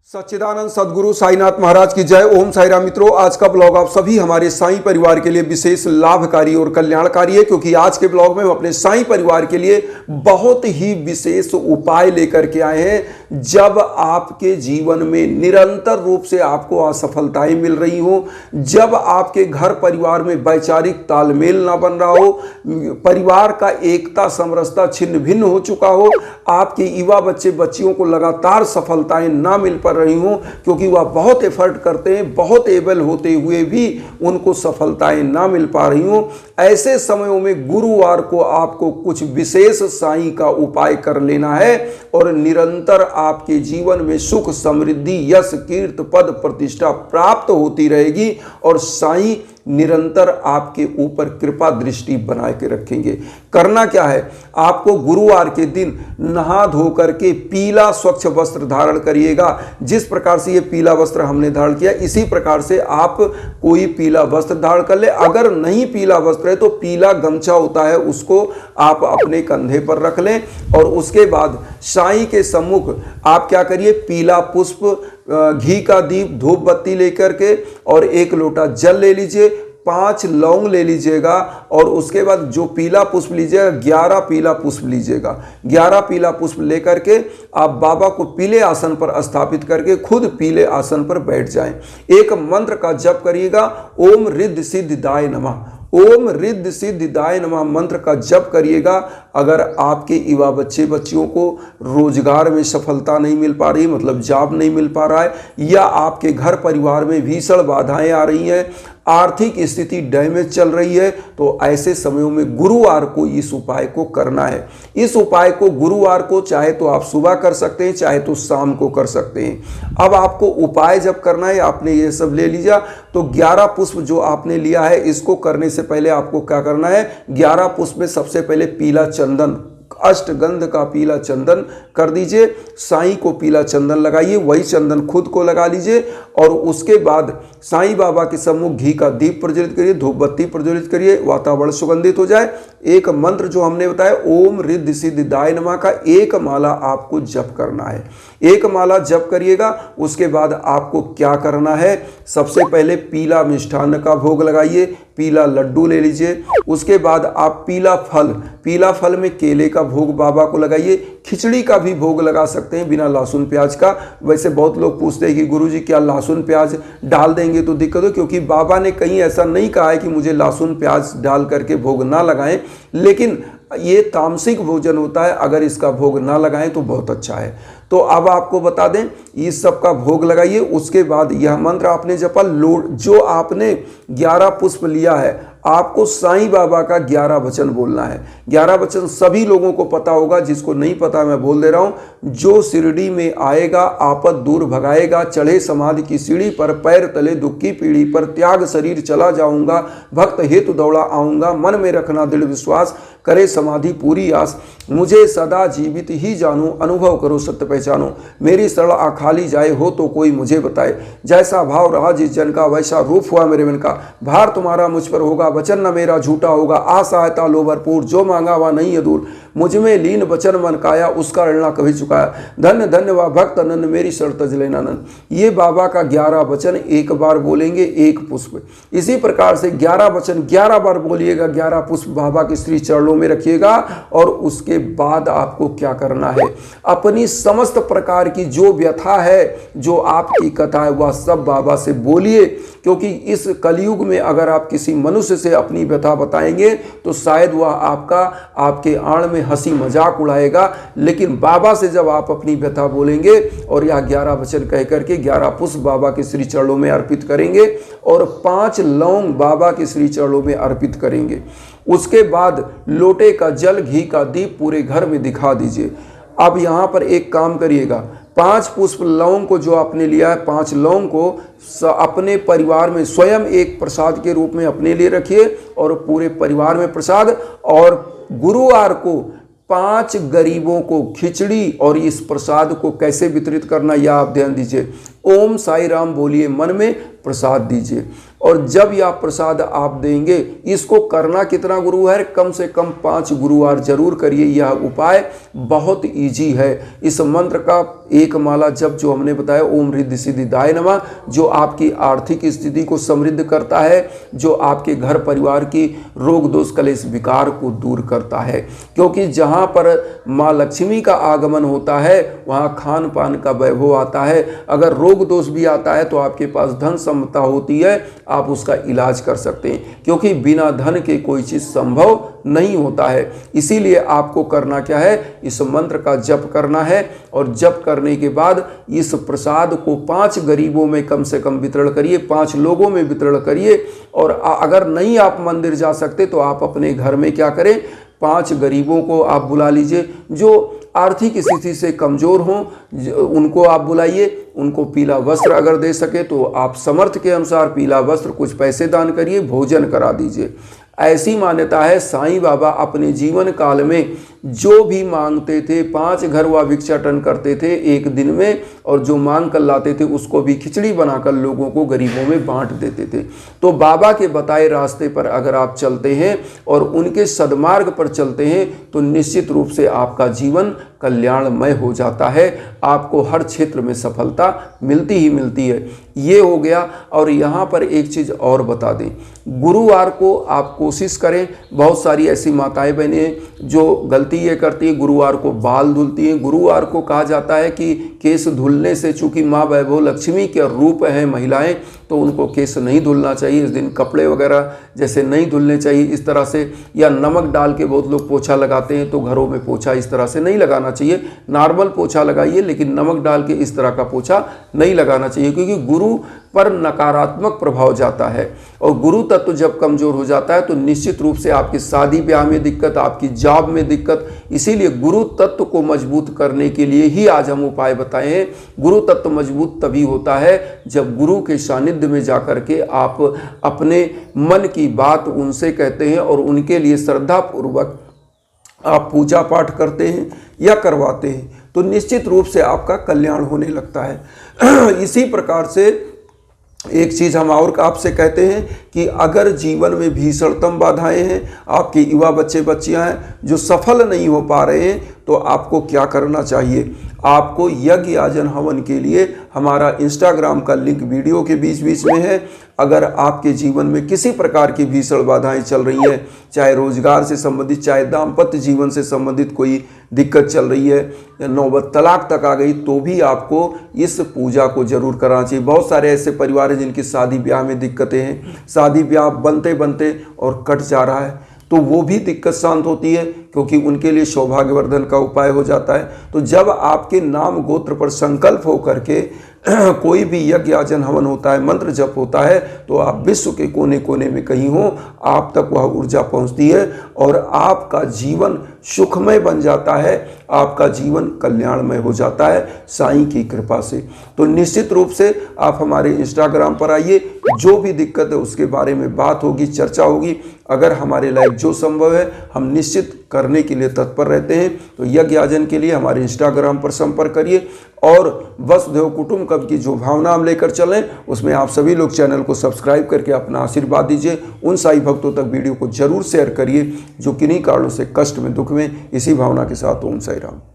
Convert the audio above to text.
सच्चिदानंद सदगुरु साईनाथ महाराज की जय। ओम साई राम। मित्रों, आज का ब्लॉग आप सभी हमारे साईं परिवार के लिए विशेष लाभकारी और कल्याणकारी है, क्योंकि आज के ब्लॉग में हम अपने साईं परिवार के लिए बहुत ही विशेष उपाय लेकर के आए हैं। जब आपके जीवन में निरंतर रूप से आपको असफलताएं मिल रही हो, जब आपके घर परिवार में वैचारिक तालमेल ना बन रहा हो, परिवार का एकता समरसता छिन्न भिन्न हो चुका हो, आपके युवा बच्चे बच्चियों को लगातार सफलताएं ना मिल पा रही हूं, क्योंकि वह बहुत एफर्ट करते हैं, बहुत एबल होते हुए भी उनको सफलताएं ना मिल पा रही हूं। ऐसे समयों में गुरुवार को आपको कुछ विशेष साईं का उपाय कर लेना है और निरंतर आपके जीवन में सुख समृद्धि यश कीर्ति पद प्रतिष्ठा प्राप्त होती रहेगी और साईं निरंतर आपके ऊपर कृपा दृष्टि बना के रखेंगे। करना क्या है, आपको गुरुवार के दिन नहा धो करके पीला स्वच्छ वस्त्र धारण करिएगा। जिस प्रकार से ये पीला वस्त्र हमने धारण किया, इसी प्रकार से आप कोई पीला वस्त्र धारण कर ले। अगर नहीं पीला वस्त्र है तो पीला गमछा होता है, उसको आप अपने कंधे पर रख लें और उसके बाद साईं के सम्मुख आप क्या करिए, पीला पुष्प, घी का दीप, धूप बत्ती लेकर के और एक लोटा जल ले लीजिए, 5 लौंग ले लीजिएगा और उसके बाद जो पीला पुष्प लीजिएगा 11 पीला पुष्प लीजिएगा। 11 पीला पुष्प लेकर के आप बाबा को पीले आसन पर स्थापित करके खुद पीले आसन पर बैठ जाएं। एक मंत्र का जप करिएगा, ओम रिद्धि सिद्धिदाय नमः। ओम रिद्धि सिद्धिदाय नमः मंत्र का जप करिएगा। अगर आपके युवा बच्चे बच्चियों को रोजगार में सफलता नहीं मिल पा रही, मतलब जॉब नहीं मिल पा रहा है, या आपके घर परिवार में भीषण बाधाएं आ रही हैं, आर्थिक स्थिति डैमेज चल रही है, तो ऐसे समयों में गुरुवार को इस उपाय को करना है। इस उपाय को गुरुवार को चाहे तो आप सुबह कर सकते हैं, चाहे तो शाम को कर सकते हैं। अब आपको उपाय जब करना है, आपने ये सब ले लिया, तो 11 पुष्प जो आपने लिया है, इसको करने से पहले आपको क्या करना है, 11 पुष्प में सबसे पहले पीला चंदन, अष्टगंध का पीला चंदन कर दीजिए। साईं को पीला चंदन लगाइए, वही चंदन खुद को लगा लीजिए और उसके बाद साईं बाबा के सम्मुख घी का दीप प्रज्वलित करिए, धूप बत्ती प्रज्वलित करिए, वातावरण सुगंधित हो जाए। एक मंत्र जो हमने बताया ओम रिद्धि सिद्धिदाय नमः का एक माला आपको जप करना है। एक माला जप करिएगा। उसके बाद आपको क्या करना है, सबसे पहले पीला मिष्ठान्न का भोग लगाइए, पीला लड्डू ले लीजिए। उसके बाद आप पीला फल में केले का भोग बाबा को लगाइए। खिचड़ी का भी भोग लगा सकते हैं बिना लहसुन प्याज का। वैसे बहुत लोग पूछते हैं कि गुरुजी क्या लहसुन प्याज डाल देंगे तो दिक्कत हो, क्योंकि बाबा ने कहीं ऐसा नहीं कहा है कि मुझे लहसुन प्याज डाल करके भोग ना लगाएं, लेकिन ये तामसिक भोजन होता है, अगर इसका भोग ना लगाएं तो बहुत अच्छा है। तो अब आपको बता दें, इस सब का भोग लगाइए। उसके बाद यह मंत्र आपने जपा, जो आपने 11 पुष्प लिया है, आपको साईं बाबा का 11 वचन बोलना है। 11 वचन सभी लोगों को पता होगा, जिसको नहीं पता मैं बोल दे रहा हूं। जो शिरडी में आएगा आपद दूर भगाएगा, चढ़े समाधि की सीढ़ी पर, पैर तले दुख की पीढ़ी पर, त्याग शरीर चला जाऊंगा, भक्त हेतु दौड़ा आऊंगा, मन में रखना दृढ़ विश्वास, करे समाधि पूरी आस, मुझे सदा जीवित ही जानो, अनुभव करो सत्य पहचानो, मेरी शरण आखाली जाए हो तो कोई मुझे बताए, जैसा भाव रहा जिस जन का वैसा रूप हुआ मेरे मन का, भार तुम्हारा मुझ पर होगा, वचन न मेरा झूठा होगा, आसहायता लो भरपूर, जो मांगा वह नहीं है दूर, मुझ में लीन वचन मन काया, उसका ऋण कभी चुकाया, धन्य धन्य वह भक्त अनन्य, मेरी शरण तज लेना नंद। ये बाबा का 11 वचन एक बार बोलेंगे, एक पुष्प। इसी प्रकार से 11 वचन 11 बार बोलिएगा, 11 पुष्प बाबा के श्री चरणों में रखिएगा। और उसके बाद आपको क्या करना है, अपनी समस्त प्रकार की जो व्यथा है, जो आपकी कथा है, वह सब बाबा से बोलिए, क्योंकि इस कलयुग में अगर आप किसी मनुष्य से अपनी व्यथा बताएंगे तो शायद वह आपके आड़ में हंसी मजाक उड़ाएगा, लेकिन बाबा से जब आप अपनी व्यथा बोलेंगे और यह 11 वचन कह करके 11 पुष्प बाबा के श्री चरणों में अर्पित करेंगे और 5 लौंग बाबा के श्री चरणों में अर्पित करेंगे। उसके बाद लोटे का जल, घी का दीप पूरे घर में दिखा दीजिए। अब यहाँ पर एक काम करिएगा, 5 पुष्प लौंग को जो आपने लिया है, 5 लौंग को अपने परिवार में स्वयं एक प्रसाद के रूप में अपने लिए रखिए और पूरे परिवार में प्रसाद। और गुरुवार को 5 गरीबों को खिचड़ी, और इस प्रसाद को कैसे वितरित करना यह आप ध्यान दीजिए। ओम साई राम बोलिए मन में, प्रसाद दीजिए। और जब यह प्रसाद आप देंगे, इसको करना कितना गुरुवार, कम से कम 5 गुरुवार जरूर करिए। यह उपाय बहुत इजी है। इस मंत्र का एक माला जप जो हमने बताया, ओम रिद्धि सिद्धिदाय नमः, जो आपकी आर्थिक स्थिति को समृद्ध करता है, जो आपके घर परिवार की रोग दोष कलेश विकार को दूर करता है। क्योंकि जहाँ पर माँ लक्ष्मी का आगमन होता है वहाँ खान पान का वैभव आता है। अगर रोग दोष भी आता है तो आपके पास धन समता होती है, आप उसका इलाज कर सकते हैं। क्योंकि बिना धन के कोई चीज़ संभव नहीं होता है। इसीलिए आपको करना क्या है, इस मंत्र का जप करना है। और जप करने के बाद इस प्रसाद को 5 गरीबों में कम से कम वितरण करिए, 5 लोगों में वितरण करिए। और अगर नहीं आप मंदिर जा सकते तो आप अपने घर में क्या करें, 5 गरीबों को आप बुला लीजिए जो आर्थिक स्थिति से कमज़ोर हों, उनको आप बुलाइए। उनको पीला वस्त्र अगर दे सके तो आप समर्थ के अनुसार पीला वस्त्र, कुछ पैसे दान करिए, भोजन करा दीजिए। ऐसी मान्यता है, साईं बाबा अपने जीवन काल में जो भी मांगते थे, 5 घर वह भिक्षाटन करते थे एक दिन में, और जो मांग कर लाते थे उसको भी खिचड़ी बनाकर लोगों को, गरीबों में बांट देते थे। तो बाबा के बताए रास्ते पर अगर आप चलते हैं और उनके सद्मार्ग पर चलते हैं तो निश्चित रूप से आपका जीवन कल्याणमय हो जाता है। आपको हर क्षेत्र में सफलता मिलती ही मिलती है। ये हो गया। और यहाँ पर एक चीज़ और बता दें, गुरुवार को आप कोशिश करें, बहुत सारी ऐसी माताएं बहनें हैं जो गलती ये करती है, गुरुवार को बाल धुलती हैं। गुरुवार को कहा जाता है कि केस धुलने से, चूंकि माँ वैभव लक्ष्मी के रूप हैं महिलाएं, तो उनको केस नहीं धुलना चाहिए इस दिन। कपड़े वगैरह जैसे नहीं धुलने चाहिए इस तरह से, या नमक डाल के बहुत लोग पोछा लगाते हैं, तो घरों में पोछा इस तरह से नहीं लगाना चाहिए। नॉर्मल पोछा लगाइए, लेकिन नमक डाल के इस तरह का पोछा नहीं लगाना चाहिए। क्योंकि गुरु पर नकारात्मक प्रभाव जाता है, और गुरु तत्व जब कमजोर हो जाता है तो निश्चित रूप से आपकी शादी ब्याह में दिक्कत, आपकी जॉब में दिक्कत। इसीलिए गुरु तत्व को मजबूत करने के लिए ही आज हम उपाय बताए हैं। गुरु तत्व मजबूत तभी होता है जब गुरु के सानिध्य में जाकर के आप अपने मन की बात उनसे कहते हैं और उनके लिए श्रद्धापूर्वक आप पूजा पाठ करते हैं या करवाते हैं, तो निश्चित रूप से आपका कल्याण होने लगता है। इसी प्रकार से एक चीज़ हम और आपसे कहते हैं कि अगर जीवन में भीषणतम बाधाएं हैं, आपके युवा बच्चे बच्चियां हैं जो सफल नहीं हो पा रहे हैं, तो आपको क्या करना चाहिए। आपको यज्ञ याजन हवन के लिए हमारा इंस्टाग्राम का लिंक वीडियो के बीच बीच में है। अगर आपके जीवन में किसी प्रकार की भीषण बाधाएं चल रही हैं, चाहे रोजगार से संबंधित, चाहे दाम्पत्य जीवन से संबंधित कोई दिक्कत चल रही है, या नौबत तलाक तक आ गई, तो भी आपको इस पूजा को जरूर कराना चाहिए। बहुत सारे ऐसे परिवार हैं जिनकी शादी ब्याह में दिक्कतें हैं, शादी ब्याह बनते बनते और कट जा रहा है, तो वो भी दिक्कत शांत होती है, क्योंकि उनके लिए सौभाग्यवर्धन का उपाय हो जाता है। तो जब आपके नाम गोत्र पर संकल्प हो करके कोई भी यज्ञ याजन हवन होता है, मंत्र जप होता है, तो आप विश्व के कोने कोने में कहीं हो, आप तक वह ऊर्जा पहुंचती है और आपका जीवन सुखमय बन जाता है, आपका जीवन कल्याणमय हो जाता है साईं की कृपा से। तो निश्चित रूप से आप हमारे इंस्टाग्राम पर आइए, जो भी दिक्कत है उसके बारे में बात होगी, चर्चा होगी। अगर हमारे लायक जो संभव है हम निश्चित करने के लिए तत्पर रहते हैं। तो यज्ञ याजन के लिए हमारे इंस्टाग्राम पर संपर्क करिए। और वसुधैव कुटुंबकम की जो भावना हम लेकर चलें, उसमें आप सभी लोग चैनल को सब्सक्राइब करके अपना आशीर्वाद दीजिए। उन साई भक्तों तक वीडियो को जरूर शेयर करिए जो किन्हीं कारणों से कष्ट में, दुख में। इसी भावना के साथ ओम साई राम।